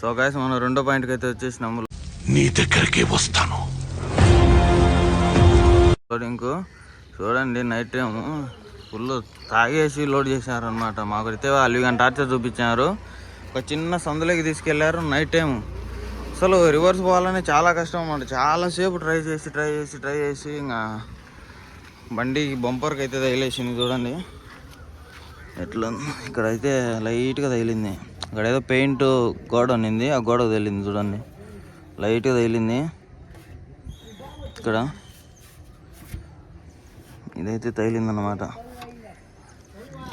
So guys మనం రెండో పాయింట్కి అయితే వచ్చేసినాము. నీ దగ్గరికి వస్తాను. లోడింగ్ చూడండి, నైట్ టైం ఫుల్ తాగేసి లోడ్ చేశారనమాట. మాకైతే వాళ్ళు టార్చర్ చూపించారు. ఒక చిన్న సందులోకి తీసుకెళ్లారు నైట్ టైం. అసలు రివర్స్ పోవాలని చాలా కష్టం అన్నమాట. చాలాసేపు ట్రై చేసి ఇంకా బండి బంపర్కి అయితే తగిలేసింది. చూడండి ఎట్లా ఇక్కడైతే లైట్గా తగిలింది. ఇక్కడ ఏదో పెయింట్ గోడ ఉన్నింది, ఆ గోడకు తగిలింది. చూడండి లైట్గా తగిలింది ఇక్కడ. ఇదైతే తగిలిందన్నమాట.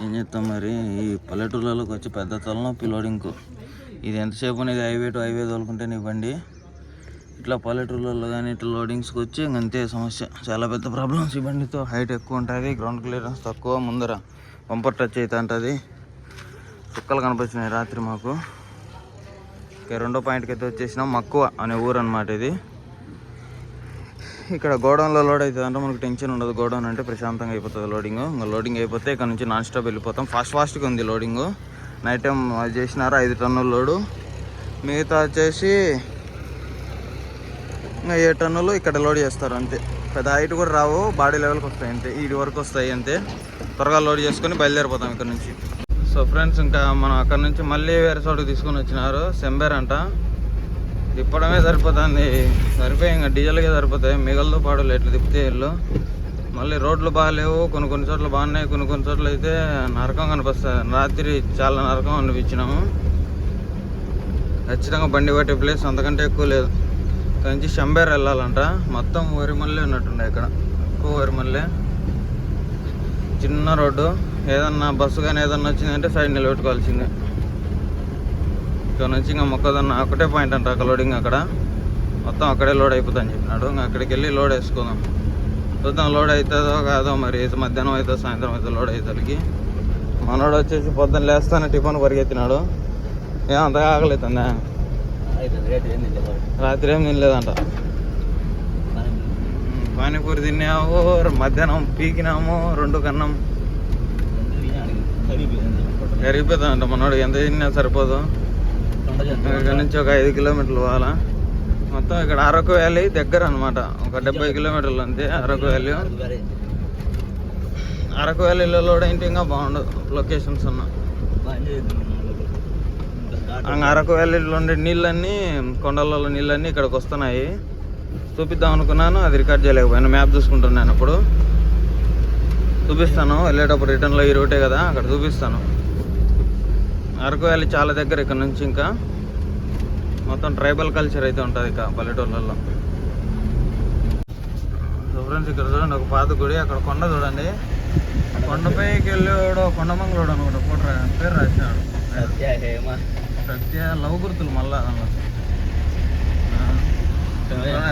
ఏం చేస్తాం మరి, ఈ పల్లెటూళ్ళలోకి వచ్చి పెద్ద తలనొప్పి లోడింగ్కు. ఇది ఎంతసేపు అనేది హైవే టు హైవే తోలుకుంటే నీ బండి, ఇట్లా పల్లెటూళ్ళలో కానీ ఇట్లా లోడింగ్స్కి వచ్చి ఇంకంతే సమస్య. చాలా పెద్ద ప్రాబ్లమ్స్ ఈ బండితో. హైట్ ఎక్కువ ఉంటుంది, గ్రౌండ్ క్లియరెన్స్ తక్కువ, ముందర బంపర్ టచ్ అయితే ఉంటుంది. చుక్కలు కనిపించినాయి రాత్రి మాకు. రెండో పాయింట్కి అయితే వచ్చేసినాం. మక్కువ అనే ఊరు అనమాట ఇది. ఇక్కడ గోడౌన్లో లోడ్ అవుతుంది అంటే మనకు టెన్షన్ ఉండదు. గోడౌన్ అంటే ప్రశాంతంగా అయిపోతుంది లోడింగ్. ఇంకా లోడింగ్ అయిపోతే ఇక్కడ నుంచి నాన్ స్టాప్ వెళ్ళిపోతాం. ఫాస్ట్గా ఉంది లోడింగ్. నైట్ టైం అది చేసినారు 5 టన్నుల లోడు. మిగతా వచ్చేసి ఇంకా 7 టన్నులు ఇక్కడ లోడ్ చేస్తారు అంతే. పెద్ద హైట్ కూడా రావు, బాడీ లెవెల్కి వస్తాయి అంతే. వీటి వరకు వస్తాయి అంతే. త్వరగా లోడ్ చేసుకొని బయలుదేరిపోతాం ఇక్కడ నుంచి. సో ఫ్రెండ్స్, ఇంకా మనం అక్కడ నుంచి మళ్ళీ వేరే చోటుకు తీసుకొని వచ్చినారు. సెంబేర్ అంట. తిప్పడమే సరిపోతుంది. సరిపోయి ఇంకా డీజిల్గా సరిపోతాయి. మిగలతో పాడు ఎట్లా తిప్పితే ఇల్లు. మళ్ళీ రోడ్లు బాగాలేవు. కొన్ని చోట్ల బాగున్నాయి, కొన్ని చోట్ల అయితే నరకం కనిపిస్తుంది. రాత్రి చాలా నరకం అనిపించినాము. ఖచ్చితంగా బండి పట్టే ప్లేస్ అంతకంటే ఎక్కువ లేదు. ఇక్కడ నుంచి శంబేర్ వెళ్ళాలంట. మొత్తం వరిమల్లే ఉన్నట్టుండే ఇక్కడ, ఎక్కువ వరిమల్లే. చిన్న రోడ్డు. ఏదన్నా బస్సు కానీ ఏదన్నా వచ్చిందంటే సైడ్ నిలబెట్టుకోవాల్సిందే. ఇక్కడ నుంచి ఇంకా మొక్కదన్న ఒకటే పాయింట్ అంట అక్కడ లోడింగ్. అక్కడ మొత్తం అక్కడే లోడ్ అయిపోతుందని చెప్పినాడు. ఇంకా అక్కడికి వెళ్ళి లోడ్ వేసుకుందాం. చూద్దాం లోడ్ అవుతుందో కాదో మరి. మధ్యాహ్నం అవుతుందో సాయంత్రం అవుతుందో లోడ్ అయ్యేసరికి. మనోడు వచ్చేసి పొద్దున్న లేస్తానే టిఫిన్ పరిగెత్తినాడు. ఏమంతగా ఆకలితుందా? రాత్రి ఏం తినలేదంట. పానీపూరి తిన్నాము, మధ్యాహ్నం పీకినాము 2 కన్నం. కరిగిపోతుందంట మనోడు. ఎంత తిన్నా సరిపోదు. ఇక్కడ నుంచి ఒక 5 కిలోమీటర్లు పోవాలా. మొత్తం ఇక్కడ అరకు వ్యాలీ దగ్గర అనమాట. ఒక 70 కిలోమీటర్లు అంతే అరకు వ్యాలీ. అరకు వ్యాలీలో లోడ్ అయితే ఇంకా బాగుండదు లొకేషన్స్ ఉన్నా. అరకు వ్యాలీలో ఉండే నీళ్ళన్నీ, కొండలలో నీళ్ళన్నీ ఇక్కడికి వస్తున్నాయి. చూపిద్దాం అనుకున్నాను, అది రికార్డ్ చేయలేకపోయాను. మ్యాప్ చూసుకుంటున్నాను. అప్పుడు చూపిస్తాను వెళ్ళేటప్పుడు. రిటర్న్లో ఈ రూటే కదా, అక్కడ చూపిస్తాను. అరకు వ్యాలీ చాలా దగ్గర ఇక్కడ నుంచి. ఇంకా మొత్తం ట్రైబల్ కల్చర్ అయితే ఉంటుంది ఇక పల్లెటూళ్ళల్లో. సో ఫ్రెండ్స్, ఇక్కడ చూడండి ఒక పాత గుడి. అక్కడ కొండ చూడండి. కొండపైకి వెళ్ళాడు కొండమంగళోడు అనమాట. పేరు రాసినాడు సత్య. లవ్ గుర్తులు మళ్ళా దానిలో.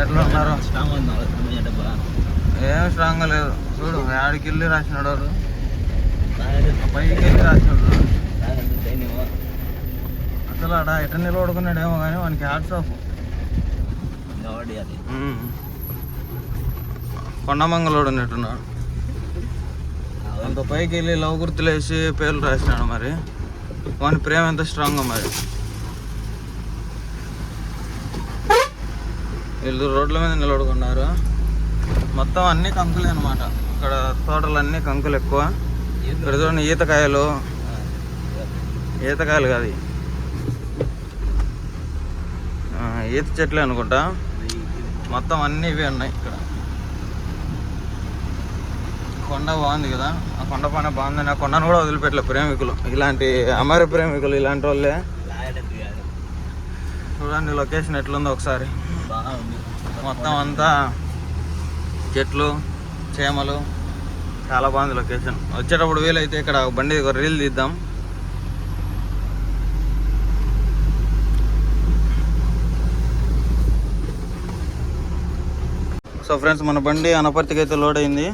ఎట్లా ఉన్నారు? ఏం స్ట్రాంగ్గా లేదు. చూడు ఆడికి వెళ్ళి రాసినాడు వాడు, పైకి వెళ్ళి రాసినాడు. అసలు ఆడ ఎట నిలబడుకున్నాడేమో కానీ వానికి హ్యాట్స్ ఆఫ్. కొండమంగళోడు ఉన్నట్టున్నాడు. అంత పైకి వెళ్ళి లవ్ గుర్తులు వేసి పేర్లు రాసినాడు. మరి వాని ప్రేమ ఎంత స్ట్రాంగ్ మరి. వీళ్ళు రోడ్ల మీద నిలబడుకున్నారు. మొత్తం అన్ని కంకులే అనమాట. ఇక్కడ తోటలు అన్నీ కంకులు ఎక్కువ. ఇక్కడ చూడండి ఈతకాయలు కాదు, ఈత చెట్లే అనుకుంటా. మొత్తం అన్నీ ఇవే ఉన్నాయి ఇక్కడ. కొండ బాగుంది కదా, ఆ కొండ పైన బాగుందని ఆ కొండను కూడా వదిలిపెట్టలే ప్రేమికులు. ఇలాంటి అమర ప్రేమికులు ఇలాంటి వాళ్ళే. చూడండి లొకేషన్ ఎట్లుందో ఒకసారి. మొత్తం అంతా చెట్లు, చేమలు, చాలా బాగుంది లొకేషన్. వచ్చేటప్పుడు వీలైతే ఇక్కడ బండి ఒక రీల్ తీద్దాం. సో ఫ్రెండ్స్, మన బండి అనపర్తికి అయితే లోడ్ అయింది.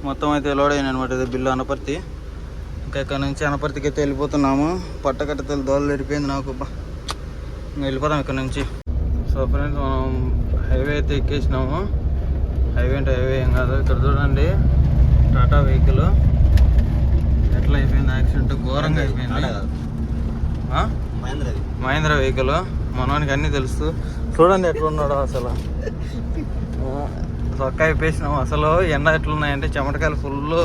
మొత్తం అయితే లోడ్ అయింది అనమాట. ఇది బిల్లు అనపర్తి. ఇంకా ఇక్కడ నుంచి అనపర్తికి అయితే వెళ్ళిపోతున్నాము. పట్టకట్టతలు దోలు తెరిపోయింది నాకు. ఇంకా వెళ్ళిపోతాం ఇక్కడ నుంచి. సో ఫ్రెండ్స్, మనం హైవే అయితే ఎక్కేసినాము. హైవే అంటే హైవే ఏం కాదు. ఇక్కడ చూడండి టాటా వెహికల్ ఎట్లా అయిపోయింది. యాక్సిడెంట్ ఘోరంగా అయిపోయింది. మహేంద్ర వెహికల్. మనోనికి అన్నీ తెలుసు. చూడండి ఎట్లున్నాడో అసలు. చొక్కా అయిపోయినాము. అసలు ఎండ ఎట్లున్నాయంటే చెమటకాయలు ఫుల్,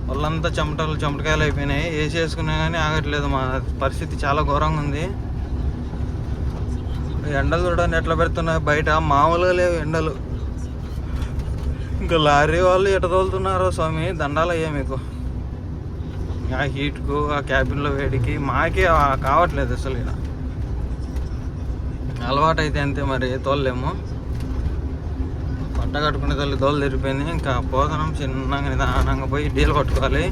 వాళ్ళంతా చెమటకాయలు అయిపోయినాయి. ఏసీ వేసుకున్నా కానీ ఆగట్లేదు. మా పరిస్థితి చాలా ఘోరంగా ఉంది. ఎండలు చూడండి ఎట్లా పెడుతున్నాయి బయట, మామూలుగా లేవు ఎండలు. ఇంకా లారీ వాళ్ళు ఎట తోలుతున్నారో స్వామి, దండాలయ్యా మీకు. ఆ హీట్కు, ఆ క్యాబిన్లో వేడికి మాకే కావట్లేదు అసలు. ఇలా అలవాటు అయితే అంతే, మరి తోలలేము. పట్ట కట్టుకునే తల్లి తోలు తెరిపోయింది. ఇంకా పోతున్నాం చిన్నగా నిదానంగా పోయి డీల్ కొట్టుకోవాలి.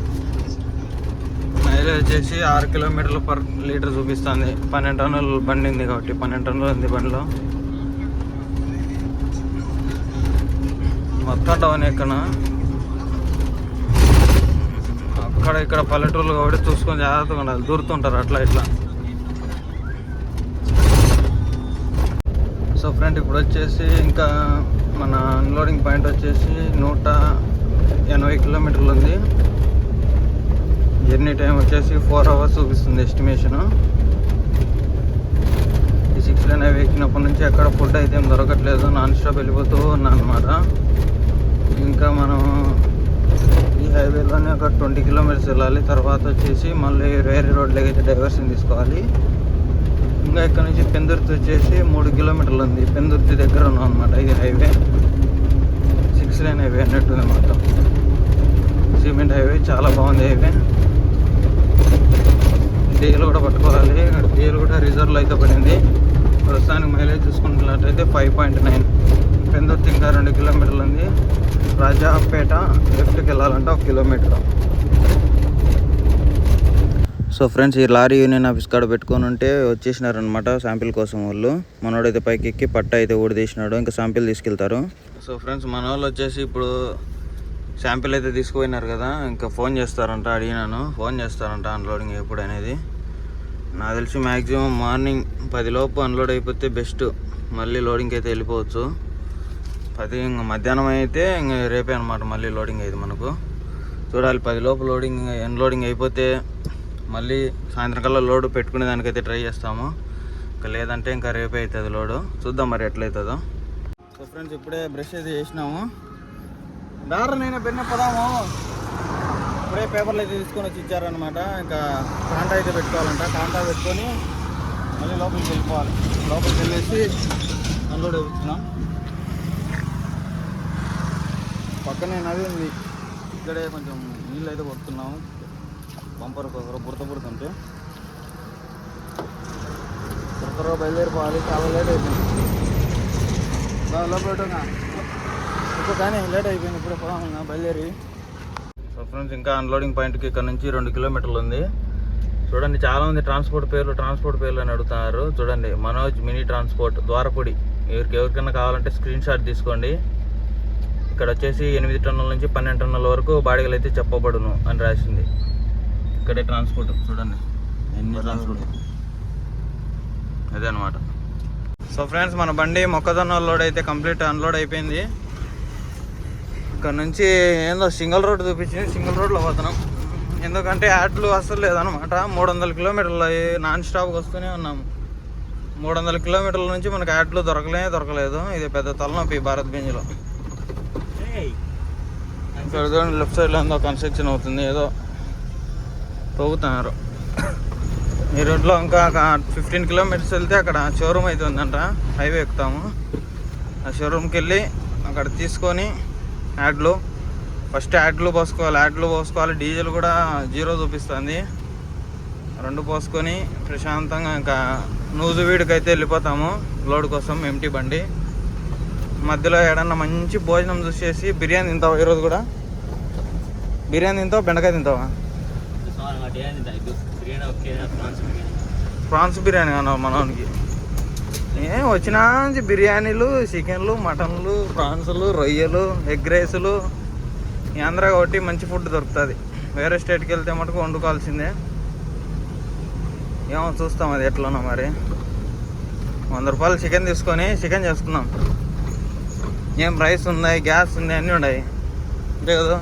మైలేజ్ వచ్చేసి 6 కిలోమీటర్లు పర్ లీటర్ చూపిస్తుంది. 12 టన్నులు బండి ఉంది కాబట్టి 12 టన్నులు ఉంది బండిలో. మొత్తం డౌన్ ఎక్కడ అక్కడ ఇక్కడ పల్లెటూర్లు కాబట్టి చూసుకొని జాగ్రత్తగా ఉండాలి. దూరుతుంటారు అట్లా ఇట్లా. సో ఫ్రెండ్, ఇప్పుడు వచ్చేసి ఇంకా మన అన్లోడింగ్ పాయింట్ వచ్చేసి 180 కిలోమీటర్లు ఉంది. జర్నీ టైం వచ్చేసి 4 అవర్స్ చూపిస్తుంది ఎస్టిమేషను. ఈ 6 లైన్ హైవే ఎక్కినప్పటి నుంచి ఎక్కడ ఫుడ్ అయితే ఏం దొరకట్లేదు. నాన్ స్టాప్ వెళ్ళిపోతూ ఉన్నా అనమాట. ఇంకా మనం ఈ హైవేలోనే ఒక 20 కిలోమీటర్స్ వెళ్ళాలి. తర్వాత వచ్చేసి మళ్ళీ వేరే రోడ్లోకి అయితే డైవర్షన్ తీసుకోవాలి. ఇంకా ఇక్కడ నుంచి పెందుర్తి వచ్చేసి 3 కిలోమీటర్లు ఉంది. పెందుర్తి దగ్గర ఉన్నాం అనమాట. ఇది హైవే 6 లైన్ హైవే అన్నట్టుంది. మొత్తం సిమెంట్ హైవే, చాలా బాగుంది హైవే. డీజిల్ కూడా పట్టుకోవాలి. డీజిల్ కూడా రిజర్వ్లో అయితే పడింది. ప్రస్తుతానికి మైలేజ్ చూసుకున్నట్లయితే 5.9. పెందుర్తి ఇంకా 2 కిలోమీటర్లు ఉంది. రాజాపేట లెఫ్ట్కి వెళ్ళాలంటే 1 కిలోమీటర్. సో ఫ్రెండ్స్, ఈ లారీ యూనియన్ ఆఫీస్ కాడ పెట్టుకొని ఉంటే వచ్చేసినారనమాట శాంపిల్ కోసం వాళ్ళు. మనోడైతే పైకి ఎక్కి పట్ట అయితే ఊడి తీసినాడు. ఇంకా శాంపిల్ తీసుకెళ్తారు. సో ఫ్రెండ్స్, మన వాళ్ళు వచ్చేసి ఇప్పుడు శాంపిల్ అయితే తీసుకుపోయినారు కదా, ఇంకా ఫోన్ చేస్తారంట. అడిగినాను, ఫోన్ చేస్తారంట అన్లోడింగ్ ఎప్పుడు అనేది. నాకు తెలిసి మ్యాక్సిమం మార్నింగ్ 10 లోపు అన్లోడ్ అయిపోతే బెస్ట్. మళ్ళీ లోడింగ్కి అయితే వెళ్ళిపోవచ్చు. 10 ఇంకా మధ్యాహ్నం అయితే ఇంకా రేపే అనమాట మళ్ళీ లోడింగ్ అయితే మనకు. చూడాలి, 10 లోపు అన్లోడింగ్ అయిపోతే మళ్ళీ సాయంత్రం కల్లా లోడ్ పెట్టుకునే దానికైతే ట్రై చేస్తాము. ఇంకా లేదంటే ఇంకా రేపే అవుతుంది లోడు. చూద్దాం మరి ఎట్లయితుందో. సో ఫ్రెండ్స్, ఇప్పుడే బ్రష్ అయితే చేసినాము. నేను పెన్న పదాము. ఇప్పుడే పేపర్లు అయితే తీసుకొని వచ్చి ఇచ్చారనమాట. ఇంకా కాంటా అయితే పెట్టుకోవాలంట. కాంటా పెట్టుకొని మళ్ళీ లోపలికి వెళ్ళిపోవాలి. లోపలికి వెళ్ళేసి అన్లోడ్ అవుతున్నాం. పక్కనే నది ఉంది. ఇక్కడే కొంచెం నీళ్ళు అయితే కొడుతున్నాము. బంపర్ బుడతుంటే త్వరగా బయలుదేరిపోవాలి. చాలా లేట్ అయిపోయింది. లోపల ఇప్పుడు కానీ లేట్ అయిపోయింది. ఇప్పుడే పోదామన్నా బయలుదేరి. సో ఫ్రెండ్స్, ఇంకా అన్లోడింగ్ పాయింట్కి ఇక్కడ నుంచి 2 కిలోమీటర్లు ఉంది. చూడండి, చాలామంది ట్రాన్స్పోర్ట్ పేర్లు అని అడుగుతున్నారు. చూడండి, మనోజ్ మినీ ట్రాన్స్పోర్ట్ ద్వారపూడి. ఎవరికైనా కావాలంటే స్క్రీన్ షాట్ తీసుకోండి. ఇక్కడ వచ్చేసి 8 టన్నుల నుంచి 12 టన్నుల వరకు బాడిగలు అయితే చెప్పబడును అని రాసింది. ఇక్కడే ట్రాన్స్పోర్ట్ చూడండి, ఎన్ని ట్రాన్స్పోర్ట్ అదే అనమాట. సో ఫ్రెండ్స్, మన బండి మొక్కజొన్న లోడ్ అయితే కంప్లీట్ అన్లోడ్ అయిపోయింది. ఇక్కడ నుంచి ఏందో సింగిల్ రోడ్ చూపించింది. సింగిల్ రోడ్లో పోతున్నాం. ఎందుకంటే యాడ్లు అస్సలు లేదనమాట. 300 కిలోమీటర్లు నాన్ స్టాప్కి వస్తూనే ఉన్నాము. 300 కిలోమీటర్ల నుంచి మనకు యాడ్లు దొరకలేదు. ఇది పెద్ద తలనొప్పి భారత్ బెంజ్లో. ఇక్కడ చూడండి, లెఫ్ట్ సైడ్లో ఏందో కన్స్ట్రక్షన్ అవుతుంది. ఏదో తవ్వుతున్నారు. ఈ రోడ్లో ఇంకా 15 కిలోమీటర్స్ వెళ్తే అక్కడ షోరూమ్ అయితే ఉందంట. హైవే ఎక్కుతాము. ఆ షోరూమ్కి వెళ్ళి అక్కడ తీసుకొని ఫస్ట్ యాడ్లు పోసుకోవాలి. డీజిల్ కూడా 0 చూపిస్తుంది. 2 పోసుకొని ప్రశాంతంగా ఇంకా నూజువీడికైతే వెళ్ళిపోతాము లోడ్ కోసం. ఎంటీ బండి మధ్యలో ఏడన్నా మంచి భోజనం చూసేసి బిర్యానీ తింటావా? ఈరోజు కూడా బిర్యానీ తింటావా, బెండకాయ తింటావా? ప్రాన్స్ బిర్యానీ అన్నావు మనోనికి. వచ్చినా బిర్యానీలు, చికెన్లు, మటన్లు, ప్రాన్స్లు, రొయ్యలు, ఎగ్ రైసులు. ఈ ఆంధ్ర కాబట్టి మంచి ఫుడ్ దొరుకుతుంది. వేరే స్టేట్కి వెళ్తే మటుకు వండుకోవాల్సిందే. ఏమో చూస్తాం అది ఎట్లనో మరి. 100 రూపాయలు చికెన్ తీసుకొని చికెన్ చేసుకున్నాం. ఏం రైస్ ఉన్నాయి, గ్యాస్ ఉంది, అన్నీ ఉన్నాయి అంతే కదా.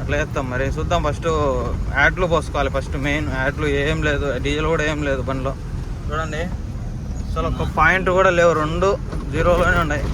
అట్లా వేస్తాం మరి. చూద్దాం, ఫస్ట్ యాడ్లు పోసుకోవాలి. ఫస్ట్ మెయిన్ యాడ్లు ఏం లేదు, డీజిల్ కూడా ఏం లేదు బండిలో. చూడండి అసలు ఒక పాయింట్ కూడా లేవు, 2 జీరోలోనే ఉన్నాయి.